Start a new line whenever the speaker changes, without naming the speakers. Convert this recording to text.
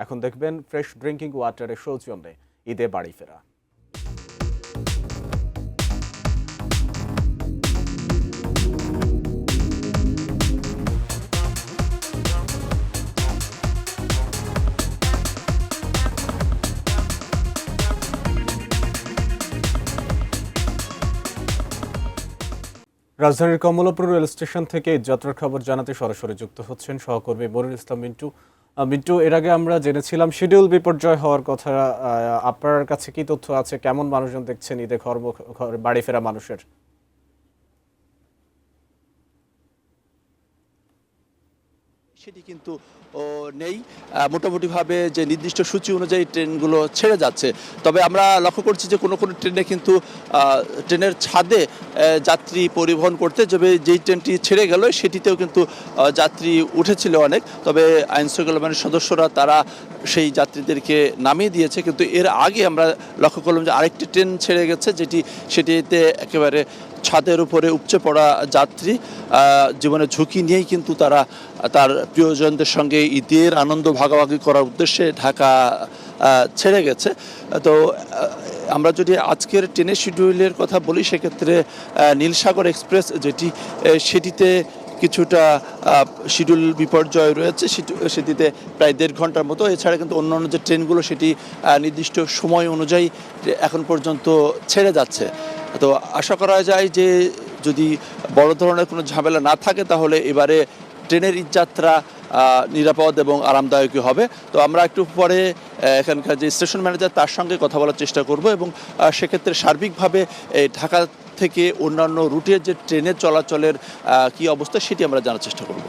এখন দেখবেন fresh drinking ওয়াটারের সৌজন্যে ঈদে বাড়ি ফেরা। রাজধানীর কমলাপুর রেল স্টেশন থেকে যাত্রার খবর জানাতে সরাসরি যুক্ত হচ্ছেন সহকর্মী মনিরুল ইসলাম মিন্টু। মিন্টু, এর আগে আমরা জেনেছিলাম শিডিউল বিপর্যয় হওয়ার কথা। আপনার কাছে কি তথ্য আছে? কেমন মানুষজন দেখছেন ঈদে বাড়ি ফেরা মানুষের?
সেটি কিন্তু নেই। মোটামুটিভাবে যে নির্দিষ্ট সূচি অনুযায়ী ট্রেনগুলো ছেড়ে যাচ্ছে, তবে আমরা লক্ষ্য করছি যে কোনো কোনো ট্রেনে কিন্তু ট্রেনের ছাদে যাত্রী পরিবহন করতে যাবে যেই ট্রেনটি ছেড়ে গেল সেটিতেও কিন্তু যাত্রী উঠেছিল অনেক, তবে আইনশৃঙ্খলা বাহিনীর সদস্যরা তারা সেই যাত্রীদেরকে নামিয়ে দিয়েছে। কিন্তু এর আগে আমরা লক্ষ্য করলাম যে আরেকটি ট্রেন ছেড়ে গেছে, সেটিতে একেবারে ছাদের উপরে উপচে পড়া যাত্রী জীবনের ঝুঁকি নিয়েই কিন্তু তারা তার প্রিয়জনদের সঙ্গে ঈদের আনন্দ ভাগাভাগি করার উদ্দেশ্যে ঢাকা ছেড়ে গেছে। তো আমরা যদি আজকের ট্রেনের শিডিউলের কথা বলি সেক্ষেত্রে নীলসাগর এক্সপ্রেস সেটিতে কিছুটা শিডিউল বিপর্যয় রয়েছে, সেটিতে প্রায় 1.5 ঘন্টার মতো। এছাড়া কিন্তু অন্যান্য যে ট্রেনগুলো সেটি নির্দিষ্ট সময় অনুযায়ী এখন পর্যন্ত ছেড়ে যাচ্ছে। তো আশা করা যায় যে যদি বড় ধরনের কোনো ঝামেলা না থাকে তাহলে এবারে ট্রেনের ঈদযাত্রা নিরাপদ এবং আরামদায়কই হবে। তো আমরা একটু পরে এখানকার যে স্টেশন ম্যানেজার তার সঙ্গে কথা বলার চেষ্টা করব এবং সেক্ষেত্রে সার্বিকভাবে ঢাকা থেকে অন্যান্য রুটের যে ট্রেনের চলাচলের কি অবস্থা সেটি আমরা জানার চেষ্টা করব।